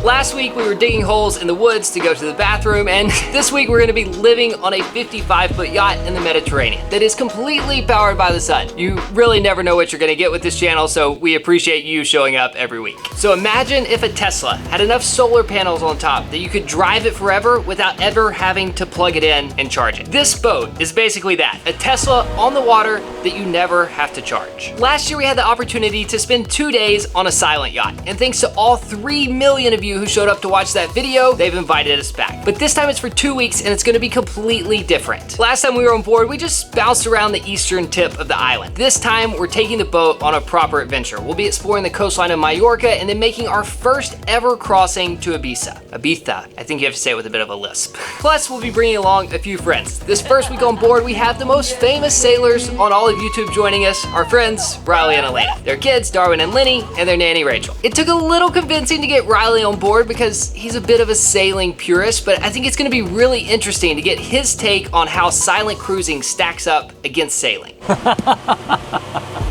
Last week we were digging holes in the woods to go to the bathroom, and this week we're gonna be living on a 55-foot yacht in the Mediterranean that is completely powered by the sun. You really never know what you're gonna get with this channel, so we appreciate you showing up every week. So imagine if a Tesla had enough solar panels on top that you could drive it forever without ever having to plug it in and charge it. This boat is basically that, a Tesla on the water that you never have to charge. Last year we had the opportunity to spend 2 days on a silent yacht, and thanks to all 3 million of you who showed up to watch that video, they've invited us back. But this time it's for 2 weeks and it's gonna be completely different. Last time we were on board, we just bounced around the eastern tip of the island. This time we're taking the boat on a proper adventure. We'll be exploring the coastline of Mallorca and then making our first ever crossing to Ibiza. Ibiza, I think you have to say it with a bit of a lisp. Plus we'll be bringing along a few friends. This first week on board, we have the most famous sailors on all of YouTube joining us, our friends, Riley and Elena. Their kids, Darwin and Lenny, and their nanny, Rachel. It took a little convincing to get Riley on board because he's a bit of a sailing purist, but I think it's gonna be really interesting to get his take on how silent cruising stacks up against sailing.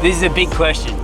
This is a big question.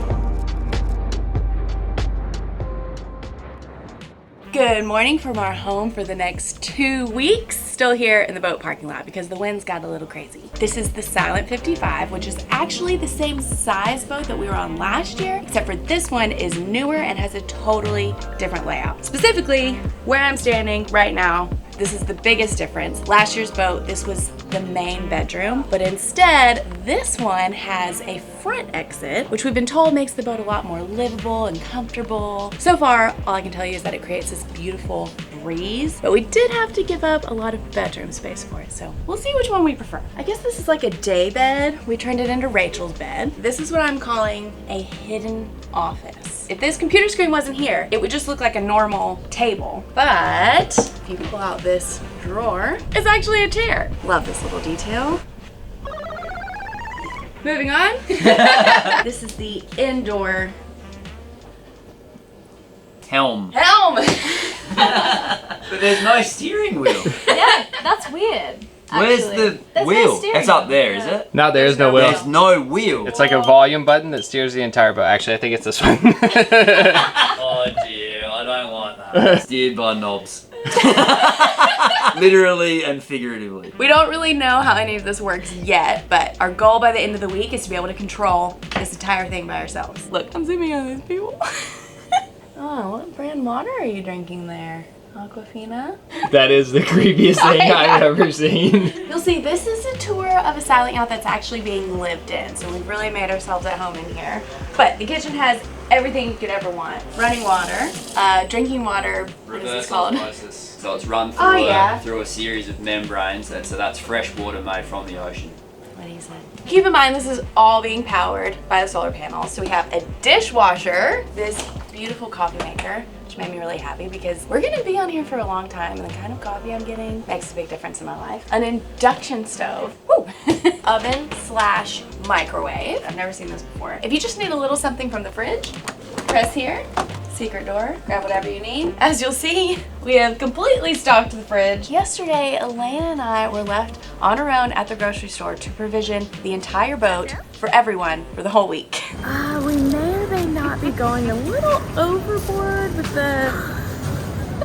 Good morning from our home for the next 2 weeks. Still here in the boat parking lot because the winds got a little crazy. This is the Silent 55, which is actually the same size boat that we were on last year, except for this one is newer and has a totally different layout. Specifically, where I'm standing right now, this is the biggest difference. Last year's boat, this was the main bedroom, but instead, this one has a front exit, which we've been told makes the boat a lot more livable and comfortable. So far, all I can tell you is that it creates this beautiful breeze, but we did have to give up a lot of bedroom space for it, so we'll see which one we prefer. I guess this is like a day bed. We turned it into Rachel's bed. This is what I'm calling a hidden office. If this computer screen wasn't here, it would just look like a normal table. But if you pull out this drawer, it's actually a chair. Love this little detail. Moving on. This is the indoor Helm. But there's no steering wheel. Yeah, that's weird. Where's Actually. the There's wheel? no steering It's up wheel. there, is it? No, there is no wheel. There's no wheel. It's like a volume button that steers the entire boat. Actually, I think it's this one. Oh dear, I don't like that. Steered by knobs. Literally and figuratively. We don't really know how any of this works yet, but our goal by the end of the week is to be able to control this entire thing by ourselves. Look, I'm zooming on these people. Oh, what brand water are you drinking there? Aquafina? That is the creepiest thing I've ever seen. You'll see, this is a tour of a silent yacht that's actually being lived in, so we've really made ourselves at home in here. But the kitchen has everything you could ever want. Running water, drinking water, what is this called? Osmosis. So it's run through, yeah. through a series of membranes, and so that's fresh water made from the ocean. What do you say? Keep in mind, this is all being powered by the solar panels. So we have a dishwasher, this beautiful coffee maker, which made me really happy because we're gonna be on here for a long time, and the kind of coffee I'm getting makes a big difference in my life. An induction stove, woo, oven slash microwave. I've never seen this before. If you just need a little something from the fridge, press here. Secret door, grab whatever you need. As you'll see, we have completely stocked the fridge. Yesterday, Elena and I were left on our own at the grocery store to provision the entire boat for everyone for the whole week. We may or may not be going a little overboard with the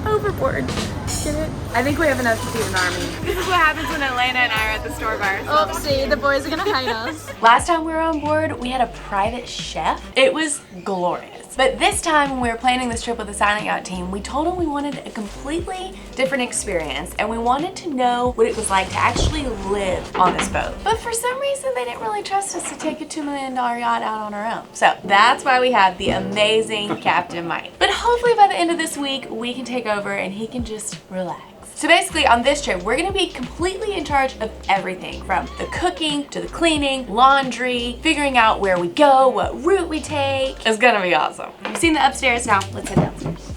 overboard. Get it? I think we have enough to feed an army. This is what happens when Elena and I are at the store by ourselves. Oopsie, the boys are gonna hate us. Last time we were on board, we had a private chef. It was glorious. But this time when we were planning this trip with the Silent Yacht team, we told them we wanted a completely different experience and we wanted to know what it was like to actually live on this boat. But for some reason, they didn't really trust us to take a $2 million yacht out on our own. So that's why we have the amazing Captain Mike. But hopefully by the end of this week, we can take over and he can just relax. So basically on this trip, we're gonna be completely in charge of everything from the cooking to the cleaning, laundry, figuring out where we go, what route we take. It's gonna be awesome. You've seen the upstairs, now let's head downstairs.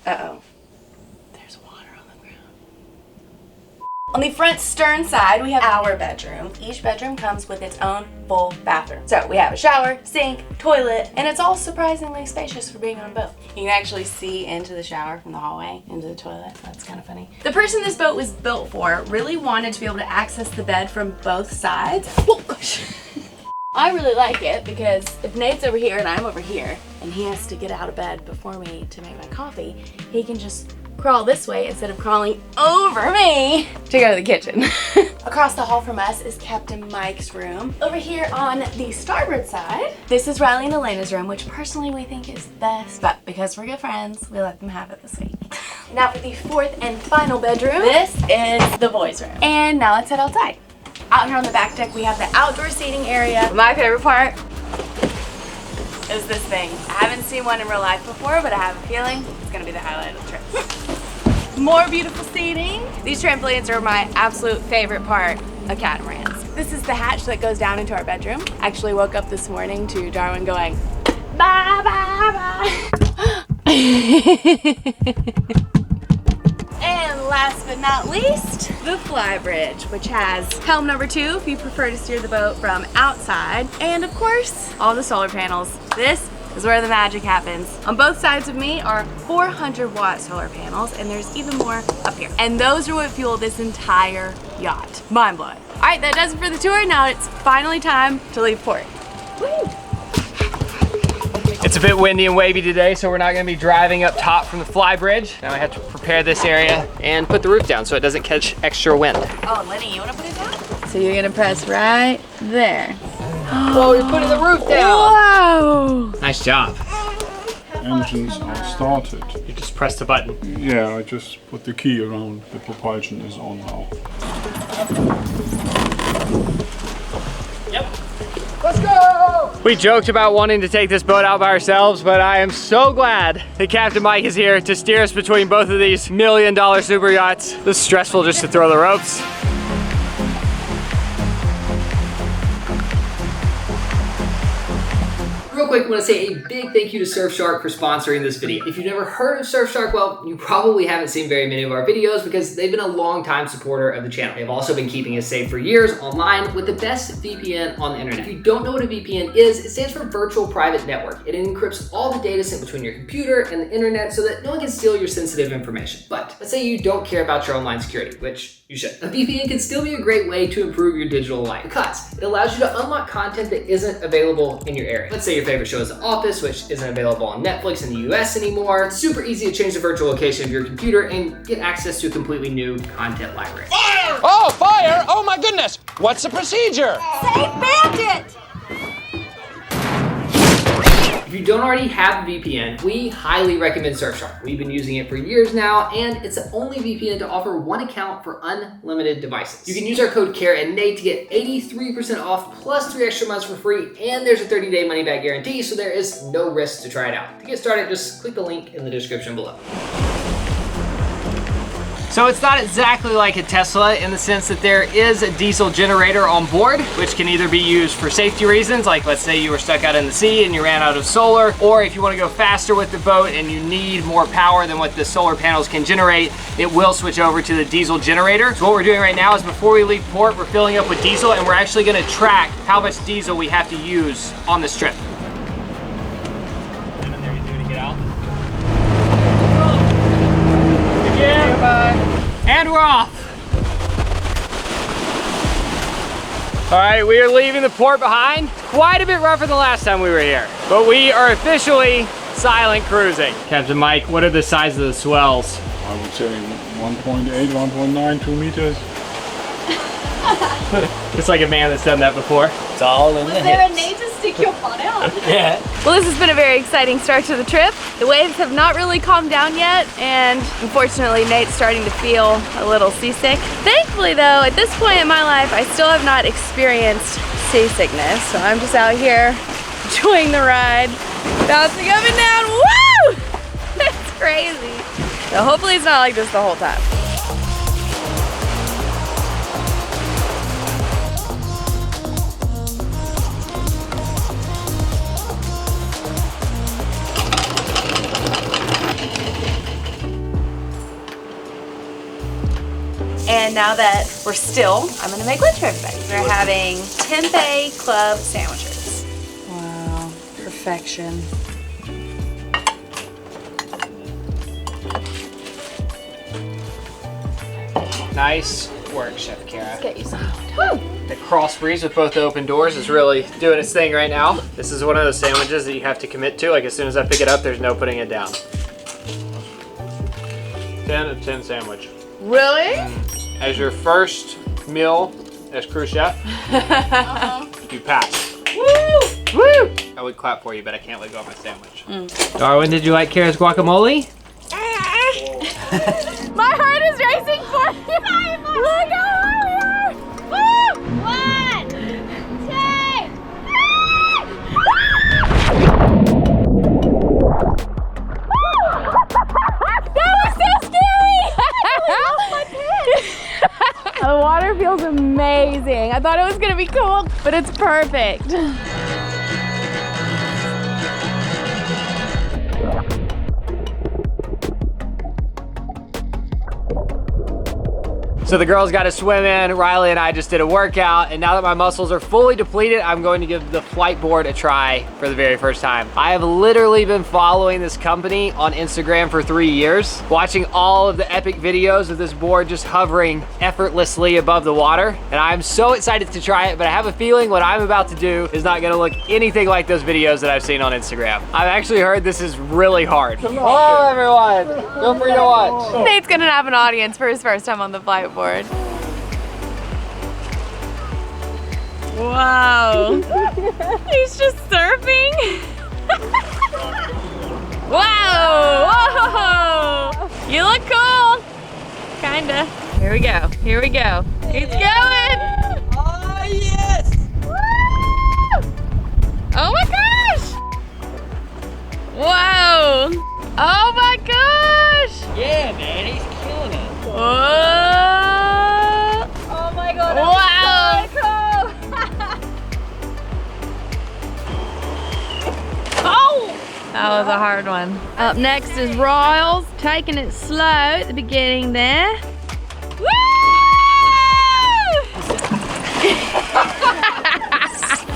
Uh-oh, there's water on the ground. On the front stern side, we have our bedroom. Each bedroom comes with its own full bathroom. So we have a shower, sink, toilet, and it's all surprisingly spacious for being on a boat. You can actually see into the shower from the hallway, into the toilet. That's kind of funny. The person this boat was built for really wanted to be able to access the bed from both sides. Whoa, gosh. I really like it because if Nate's over here and I'm over here, and he has to get out of bed before me to make my coffee, he can just crawl this way instead of crawling over me to go to the kitchen. Across the hall from us is Captain Mike's room. Over here on the starboard side, this is Riley and Elena's room, which personally we think is best, but because we're good friends, we let them have it this week. Now for the fourth and final bedroom, this is the boys' room. And now let's head outside. Out here on the back deck, we have the outdoor seating area. My favorite part is this thing. I haven't seen one in real life before, but I have a feeling it's gonna be the highlight of the trip. More beautiful seating. These trampolines are my absolute favorite part of catamarans. This is the hatch that goes down into our bedroom. Actually woke up this morning to Darwin going, bye, bye, bye. And last but not least, the fly bridge, which has helm number 2 if you prefer to steer the boat from outside. And of course, all the solar panels. This is where the magic happens. On both sides of me are 400-watt solar panels, and there's even more up here. And those are what fuel this entire yacht. Mind-blowing. All right, that does it for the tour. Now it's finally time to leave port. Woo! It's a bit windy and wavy today, so we're not gonna be driving up top from the fly bridge. Now I have to prepare this area and put the roof down so it doesn't catch extra wind. Oh, Lenny, you wanna put it down? So you're gonna press right there. Whoa, you're putting the roof down! Whoa! Nice job. Engines are started. You just press the button. Yeah, I just put the key around. The propulsion is on now. Let's go! We joked about wanting to take this boat out by ourselves, but I am so glad that Captain Mike is here to steer us between both of these $1 million super yachts. This is stressful just to throw the ropes. Real quick, I want to say a big thank you to Surfshark for sponsoring this video. If you've never heard of Surfshark, well, you probably haven't seen very many of our videos because they've been a long-time supporter of the channel. They've also been keeping us safe for years online with the best VPN on the internet. If you don't know what a VPN is, it stands for Virtual Private Network. It encrypts all the data sent between your computer and the internet so that no one can steal your sensitive information. But let's say you don't care about your online security, which you should. A VPN can still be a great way to improve your digital life because it allows you to unlock content that isn't available in your area. Let's say your favorite show is The Office, which isn't available on Netflix in the US anymore. It's super easy to change the virtual location of your computer and get access to a completely new content library. Fire! Oh, fire! Oh my goodness! What's the procedure? Say bandit! If you don't already have a VPN, we highly recommend Surfshark. We've been using it for years now, and it's the only VPN to offer one account for unlimited devices. You can use our code Kara and Nate to get 83% off plus 3 extra months for free, and there's a 30-day money-back guarantee, so there is no risk to try it out. To get started, just click the link in the description below. So it's not exactly like a Tesla in the sense that there is a diesel generator on board, which can either be used for safety reasons, like let's say you were stuck out in the sea and you ran out of solar, or if you want to go faster with the boat and you need more power than what the solar panels can generate, it will switch over to the diesel generator. So what we're doing right now is before we leave port, we're filling up with diesel and we're actually going to track how much diesel we have to use on this trip. And then there you do to get out. And we're off. All right, we are leaving the port behind. Quite a bit rougher than the last time we were here, but we are officially silent cruising. Captain Mike, what are the size of the swells? I would say 1.8, 1.9, 2 meters. It's like a man that's done that before. It's all in the Is there a hips. need to stick your butt out? Yeah. Well, this has been a very exciting start to the trip. The waves have not really calmed down yet, and unfortunately, Nate's starting to feel a little seasick. Thankfully, though, at this point in my life, I still have not experienced seasickness, so I'm just out here enjoying the ride, bouncing up and down. Woo! That's crazy. So hopefully it's not like this the whole time. And now that we're still, I'm gonna make lunch for everybody. We're having tempeh club sandwiches. Wow, perfection. Nice work, Chef Kara. Get you some. The cross breeze with both open doors is really doing its thing right now. This is one of those sandwiches that you have to commit to. Like as soon as I pick it up, there's no putting it down. 10 of 10 sandwich. Really? As your first meal as crew chef, you pass. Woo! Woo! I would clap for you, but I can't let go of my sandwich. Darwin, did you like Kara's guacamole? My heart is racing for you. Look how high we are. Woo! 1, 2. That was so scary. The water feels amazing. I thought it was gonna be cool, but it's perfect. So the girls got to swim in, Riley and I just did a workout, and now that my muscles are fully depleted, I'm going to give the flight board a try for the very first time. I have literally been following this company on Instagram for 3 years, watching all of the epic videos of this board just hovering effortlessly above the water, and I'm so excited to try it, but I have a feeling what I'm about to do is not gonna look anything like those videos that I've seen on Instagram. I've actually heard this is really hard. Hello everyone, feel free to watch. Nate's gonna have an audience for his first time on the flight board. Wow. He's just surfing. Wow. Whoa. You look cool. Kinda. Here we go. Here we go. It's going. Oh, yes! Oh my gosh. Wow. Oh my gosh. Yeah, man, he's killing it. Whoa. Oh my god. Wow. So cool. Oh! That was a hard one. Up next is Royals, taking it slow at the beginning there. Woo!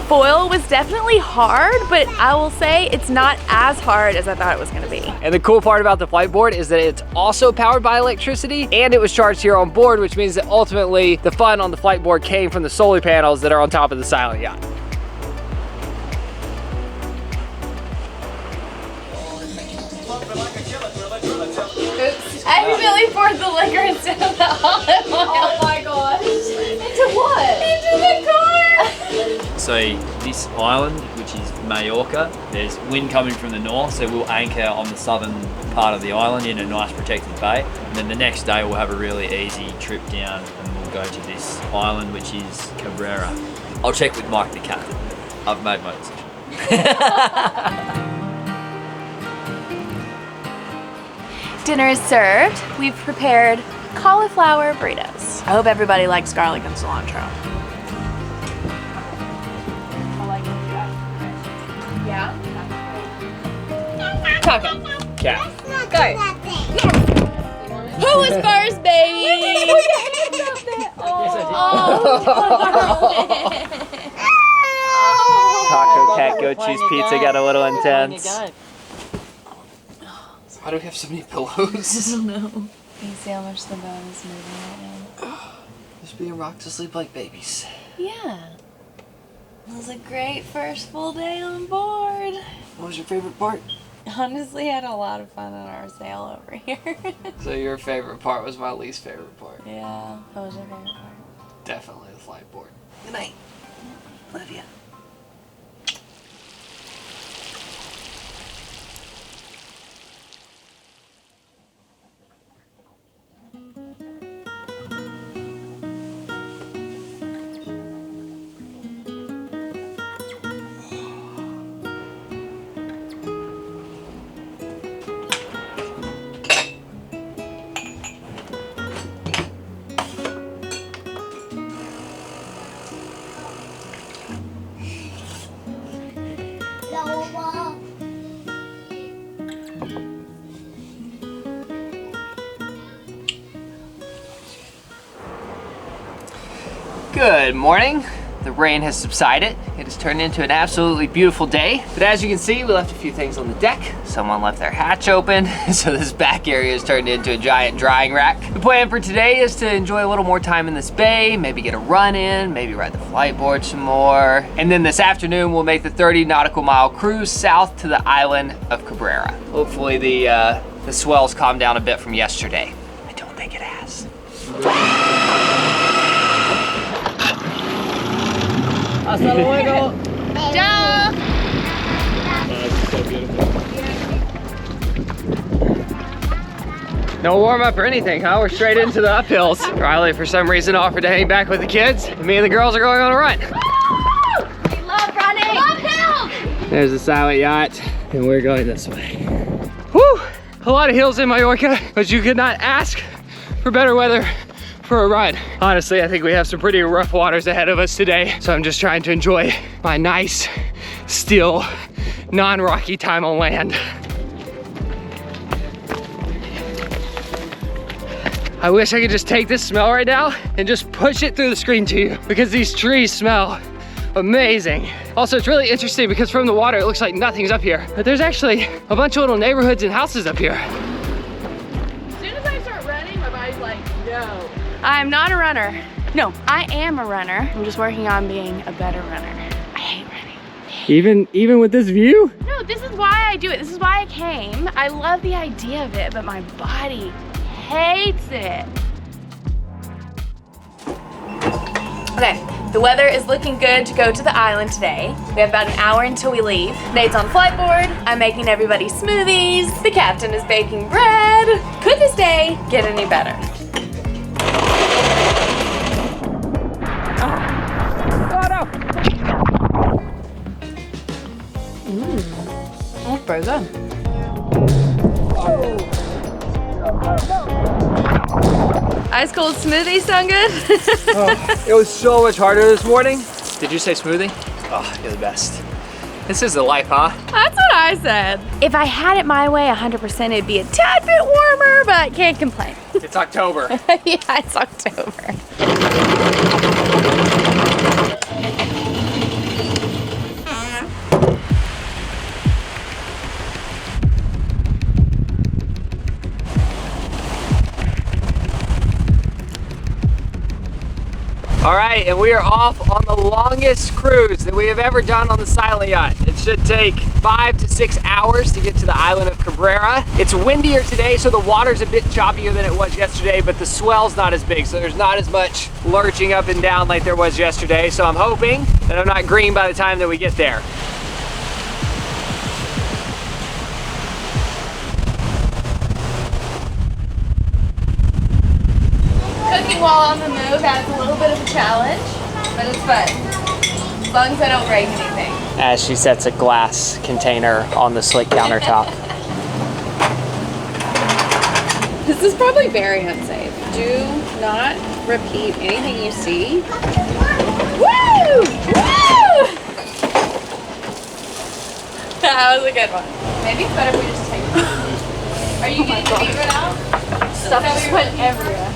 Foil was definitely hard, but I will say it's not as hard as I thought it was gonna be. And the cool part about the flight board is that it's also powered by electricity and it was charged here on board, which means that ultimately the fun on the flight board came from the solar panels that are on top of the Silent Yacht. I accidentally poured the liquor instead of the olive oil. Oh my gosh. Into what? Into the car! So this island, which is Mallorca, there's wind coming from the north, so we'll anchor on the southern part of the island in a nice protected bay. And then the next day we'll have a really easy trip down and we'll go to this island, which is Cabrera. I'll check with Mike the captain. I've made my decision. Dinner is served. We've prepared cauliflower burritos. I hope everybody likes garlic and cilantro. Yeah? Okay. Cat. Go. Who was first, baby? Taco cat goat cheese pizza got a little intense. Why do we have so many pillows? I don't know. You see how much the boat is moving right now? Just being rocked to sleep like babies. Yeah. It was a great first full day on board. What was your favorite part? Honestly, I had a lot of fun on our sail over here. So your favorite part was my least favorite part. Yeah. What was your favorite part? Definitely the flight board. Good night. Love ya. Good morning. The rain has subsided. It has turned into an absolutely beautiful day. But as you can see, we left a few things on the deck. Someone left their hatch open, so this back area has turned into a giant drying rack. The plan for today is to enjoy a little more time in this bay, maybe get a run in, maybe ride the flight board some more. And then this afternoon, we'll make the 30 nautical mile cruise south to the island of Cabrera. Hopefully the swells calm down a bit from yesterday. I don't think it has. Hasta luego. Ciao. No warm up or anything, huh? We're straight into the uphills. Riley, for some reason, offered to hang back with the kids. And me and the girls are going on a run. We love running. Love hills. There's the silent yacht, and we're going this way. Whew! A lot of hills in Mallorca, but you could not ask for better weather for a run. Honestly, I think we have some pretty rough waters ahead of us today, so I'm just trying to enjoy my nice, still, non-rocky time on land. I wish I could just take this smell right now and just push it through the screen to you, because these trees smell amazing. Also, it's really interesting because from the water, it looks like nothing's up here, but there's actually a bunch of little neighborhoods and houses up here. As soon as I start running, my body's like, no. I'm not a runner. No, I am a runner. I'm just working on being a better runner. I hate running. Even with this view? No, this is why I do it. This is why I came. I love the idea of it, but my body hates it. Okay, the weather is looking good to go to the island today. We have about an hour until we leave. Nate's on flight board. I'm making everybody smoothies. The captain is baking bread. Could this day get any better? That's pretty good. Ice cold smoothies sound good? It was so much harder this morning. Did you say smoothie? Oh, you're the best. This is the life, huh? That's what I said. If I had it my way, 100% it'd be a tad bit warmer, but can't complain. It's October. Yeah, it's October. All right, and we are off on the longest cruise that we have ever done on the Silent Yacht. It should take 5 to 6 hours to get to the island of Cabrera. It's windier today, so the water's a bit choppier than it was yesterday, but the swell's not as big, so there's not as much lurching up and down like there was yesterday. So I'm hoping that I'm not green by the time that we get there. Cooking while on the move adds a little bit of a challenge, but it's fun. As long as I don't break anything. As she sets a glass container on the slick countertop. This is probably very unsafe. Do not repeat anything you see. Woo! Woo! That was a good one. Maybe it's better if we just take it. Are you getting the beaver out? Stuff just went everywhere.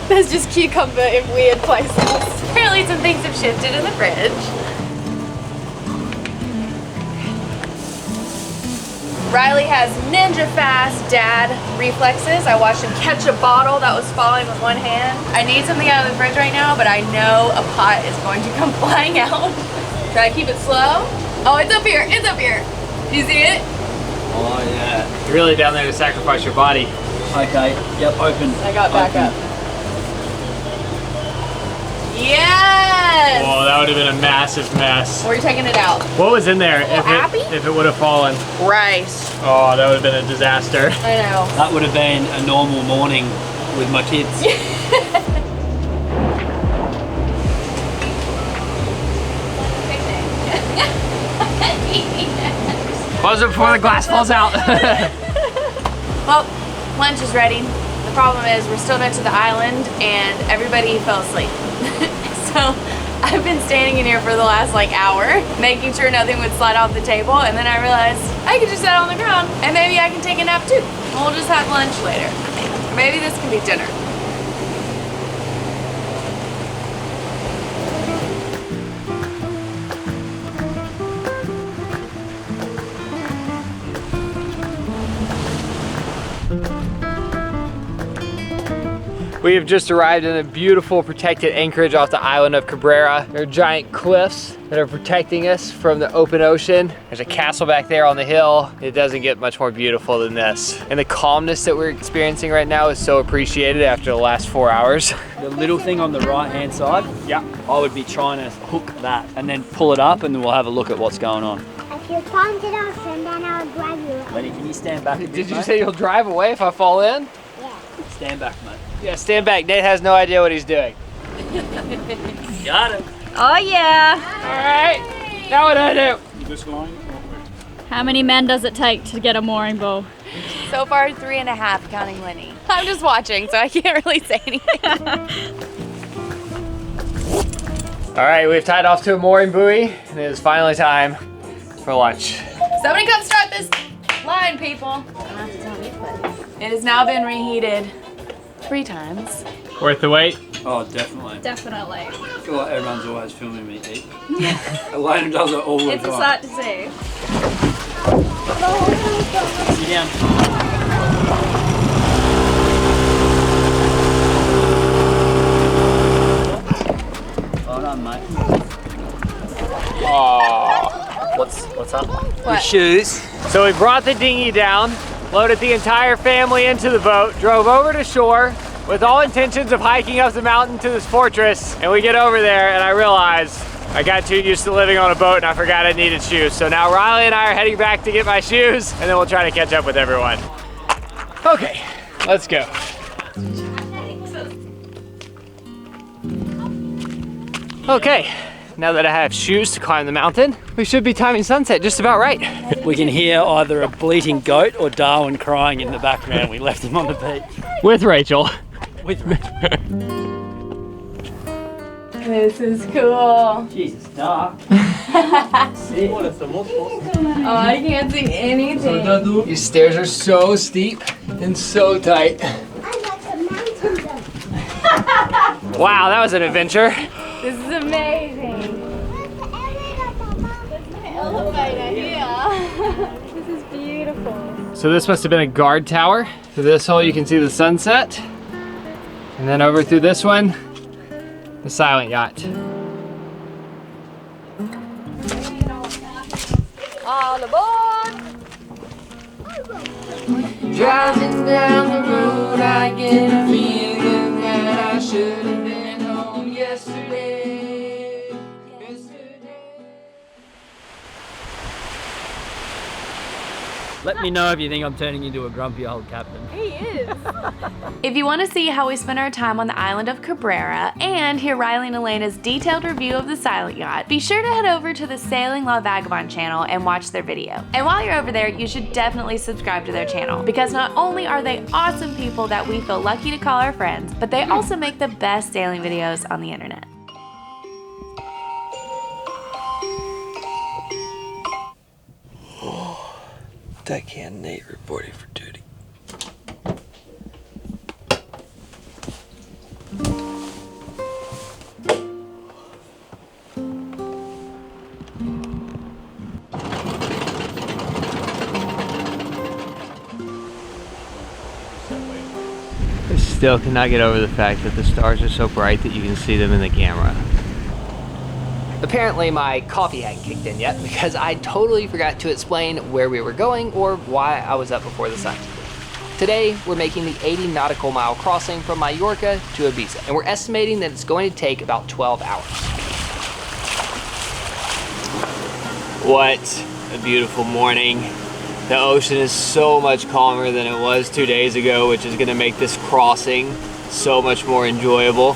That's just cucumber in weird places. Apparently some things have shifted in the fridge. Riley has ninja fast dad reflexes. I watched him catch a bottle that was falling with one hand. I need something out of the fridge right now, but I know a pot is going to come flying out. Try to keep it slow. Oh, it's up here, it's up here. Do you see it? Oh yeah. You're really down there to sacrifice your body. Okay. Yep. Open. I got back up. Yes! Oh, that would have been a massive mess. Where are you taking it out? What was in there Appy? if it would have fallen? Rice. Oh, that would have been a disaster. I know. That would have been a normal morning with my kids. Close it before the glass falls out. Well, lunch is ready. The problem is we're still new to the island and everybody fell asleep. So I've been standing in here for the last like hour, making sure nothing would slide off the table, and then I realized I could just sit on the ground and maybe I can take a nap too. We'll just have lunch later. Maybe this can be dinner. We have just arrived in a beautiful protected anchorage off the island of Cabrera. There are giant cliffs that are protecting us from the open ocean. There's a castle back there on the hill. It doesn't get much more beautiful than this. And the calmness that we're experiencing right now is so appreciated after the last 4 hours. The little thing on the right hand side, Yeah. I would be trying to hook that and then pull it up and then we'll have a look at what's going on. If you point it off, and then I'll drive you. Lenny, can you stand back a bit, Did you mate? say you'll drive away if I fall in? Stand back, mate. Yeah, stand back. Nate has no idea what he's doing. Got it. Oh yeah. All right, now what do I do? This line? How many men does it take to get a mooring bow? So far, 3.5, counting Lenny. I'm just watching, so I can't really say anything. All right, we've tied off to a mooring buoy, and it is finally time for lunch. Somebody come start this line, people. It has now been reheated 3 times. Worth the wait? Oh, definitely. Definitely. I feel like everyone's always filming me eat. Elena does it all the It's a time. sight to see. Sit down. Well done, mate. Oh. What's up? What? Shoes. So we brought the dinghy down, loaded the entire family into the boat, drove over to shore with all intentions of hiking up the mountain to this fortress. And we get over there and I realize I got too used to living on a boat and I forgot I needed shoes. So now Riley and I are heading back to get my shoes and then we'll try to catch up with everyone. Okay, let's go. Okay, now that I have shoes to climb the mountain, we should be timing sunset just about right. We can hear either a bleating goat or Darwin crying in the background. We left him on the beach. With Rachel. With This is cool. Jesus, dark. Oh, I can't see anything. These stairs are so steep and so tight. Wow, that was an adventure. This is amazing. Elevator here. This is beautiful. So this must have been a guard tower. Through this hole you can see the sunset. And then over through this one, the silent yacht. All aboard! Driving down the road, I get a feeling that I should have been home yesterday. Let me know if you think I'm turning into a grumpy old captain. He is. If you want to see how we spent our time on the island of Cabrera and hear Riley and Elena's detailed review of the silent yacht, be sure to head over to the Sailing La Vagabond channel and watch their video. And while you're over there, you should definitely subscribe to their channel because not only are they awesome people that we feel lucky to call our friends, but they also make the best sailing videos on the internet. Deckhand Nate reporting for duty. I still cannot get over the fact that the stars are so bright that you can see them in the camera. Apparently my coffee hadn't kicked in yet because I totally forgot to explain where we were going or why I was up before the sun. Today, we're making the 80 nautical mile crossing from Mallorca to Ibiza, and we're estimating that it's going to take about 12 hours. What a beautiful morning. The ocean is so much calmer than it was 2 days ago, which is gonna make this crossing so much more enjoyable.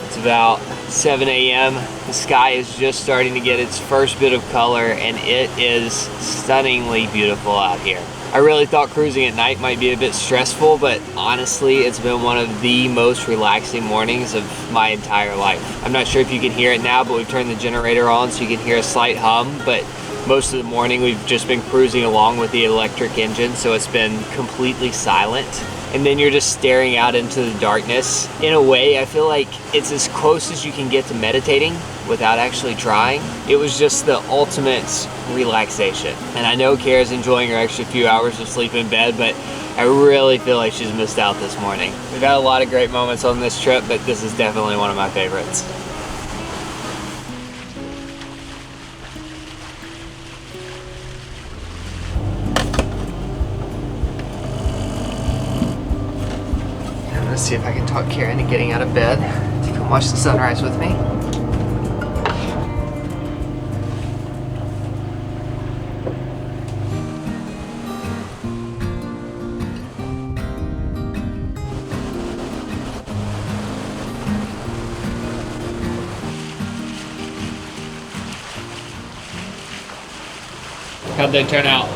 It's about 7 a.m. The sky is just starting to get its first bit of color and it is stunningly beautiful out here. I really thought cruising at night might be a bit stressful, but honestly, it's been one of the most relaxing mornings of my entire life. I'm not sure if you can hear it now, but we've turned the generator on so you can hear a slight hum, but most of the morning we've just been cruising along with the electric engine, so it's been completely silent. And then you're just staring out into the darkness. In a way, I feel like it's as close as you can get to meditating without actually trying. It was just the ultimate relaxation. And I know Kara's enjoying her extra few hours of sleep in bed, but I really feel like she's missed out this morning. We've had a lot of great moments on this trip, but this is definitely one of my favorites. Let's see if I can talk Kara into getting out of bed to come watch the sunrise with me. How'd they turn out?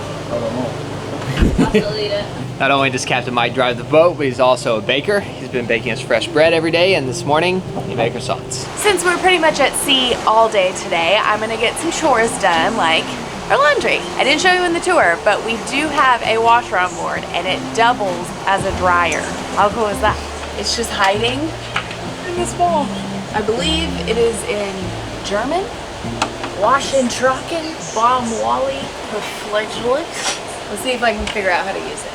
I'll still eat it. Not only does Captain Mike drive the boat, but he's also a baker. He's been baking us fresh bread every day, and this morning, he made croissants. Since we're pretty much at sea all day today, I'm gonna get some chores done, like our laundry. I didn't show you in the tour, but we do have a washer on board, and it doubles as a dryer. How cool is that? It's just hiding in this bowl. I believe it is in German. Waschen trocken, bom wally, verfledgelix. Let's see if I can figure out how to use it.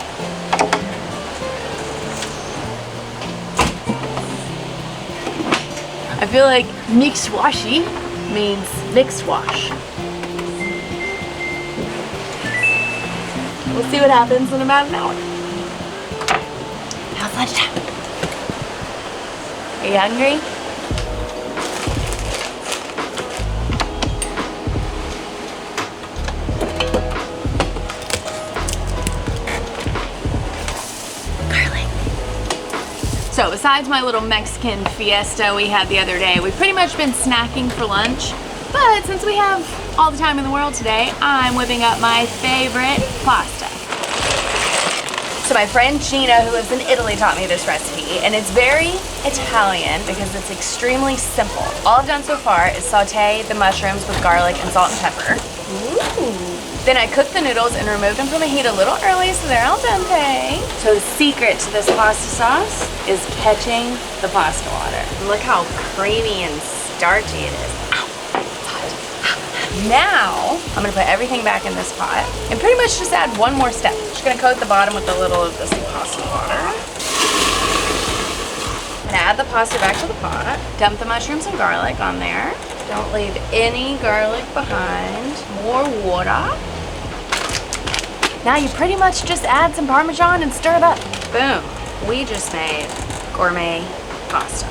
I feel like mix washy means mixed wash. We'll see what happens in about an hour. How's lunchtime? Are you hungry? So besides my little Mexican fiesta we had the other day, we've pretty much been snacking for lunch. But since we have all the time in the world today, I'm whipping up my favorite pasta. So my friend Gina, who lives in Italy, taught me this recipe, and it's very Italian because it's extremely simple. All I've done so far is saute the mushrooms with garlic and salt and pepper. Ooh. Then I cook the noodles and remove them from the heat a little early so they're al dente. So the secret to this pasta sauce is catching the pasta water. And look how creamy and starchy it is. Ow, it's hot. Now, I'm gonna put everything back in this pot and pretty much just add one more step. Just gonna coat the bottom with a little of this pasta water. And add the pasta back to the pot. Dump the mushrooms and garlic on there. Don't leave any garlic behind. More water. Now you pretty much just add some Parmesan and stir it up. Boom. We just made gourmet pasta.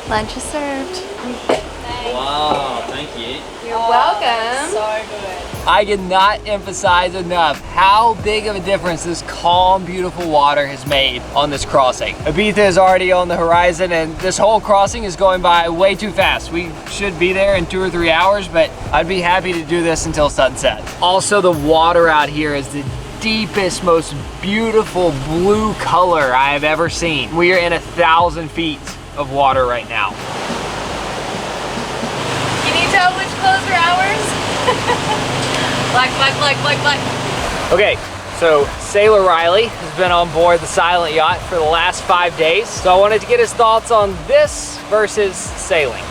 Lunch is served. Wow, thank you. You're welcome. So good. I cannot emphasize enough how big of a difference this calm, beautiful water has made on this crossing. Ibiza is already on the horizon, and this whole crossing is going by way too fast. We should be there in 2 or 3 hours, but I'd be happy to do this until sunset. Also, the water out here is the deepest, most beautiful blue color I have ever seen. We are in 1,000 feet of water right now. Can you tell which clothes are ours? Black, black, black, black, black. Okay, so Sailor Riley has been on board the Silent Yacht for the last 5 days, so I wanted to get his thoughts on this versus sailing.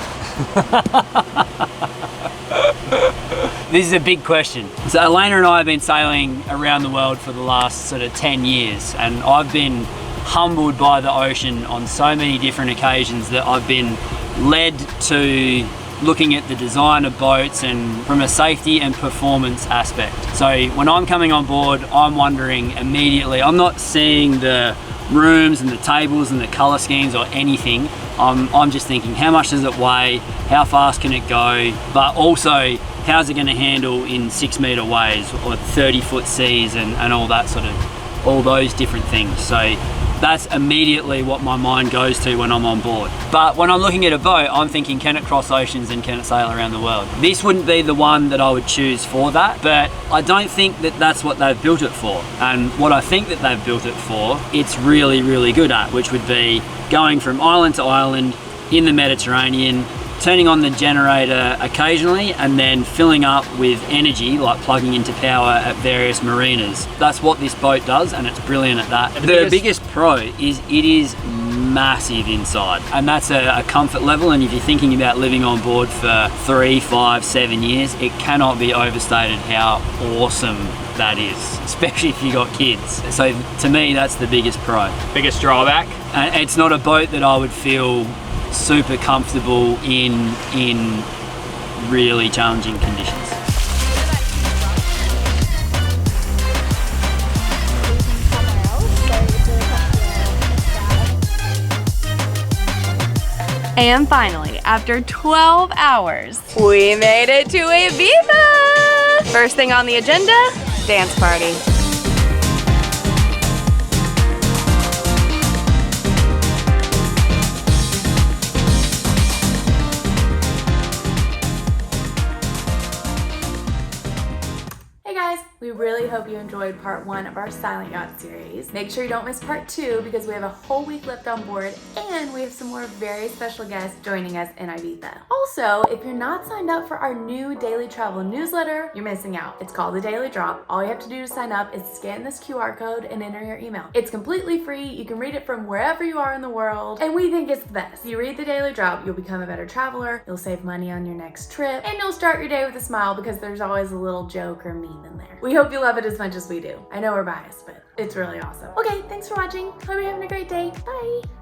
This is a big question. So Elena and I have been sailing around the world for the last sort of 10 years, and I've been humbled by the ocean on so many different occasions that I've been led to looking at the design of boats and from a safety and performance aspect. So when I'm coming on board, I'm wondering immediately, I'm not seeing the rooms and the tables and the color schemes or anything. I'm just thinking, how much does it weigh? How fast can it go? But also, how's it going to handle in 6 meter waves or 30-foot seas and all that sort of, all those different things. So That's immediately what my mind goes to when I'm on board. But when I'm looking at a boat, I'm thinking, can it cross oceans and can it sail around the world? This wouldn't be the one that I would choose for that, but I don't think that that's what they've built it for. And what I think that they've built it for, it's really, really good at, which would be going from island to island in the Mediterranean, turning on the generator occasionally and then filling up with energy, like plugging into power at various marinas. That's what this boat does, and it's brilliant at that. The biggest pro is it is massive inside, and that's a comfort level, and if you're thinking about living on board for 3, 5, 7 years, it cannot be overstated how awesome that is, especially if you got kids. So to me, that's the biggest pro. Biggest drawback? It's not a boat that I would feel super comfortable in really challenging conditions. And finally, after 12 hours, we made it to IBIZA! First thing on the agenda, dance party. We really hope you enjoyed part 1 of our Silent Yacht series. Make sure you don't miss part 2 because we have a whole week left on board and we have some more very special guests joining us in Ibiza. Also, if you're not signed up for our new daily travel newsletter, you're missing out. It's called The Daily Drop. All you have to do to sign up is scan this QR code and enter your email. It's completely free. You can read it from wherever you are in the world, and we think it's the best. If you read The Daily Drop, you'll become a better traveler, you'll save money on your next trip, and you'll start your day with a smile because there's always a little joke or meme in there. We hope you love it as much as we do. I know we're biased, but it's really awesome. Okay, thanks for watching. Hope you're having a great day. Bye.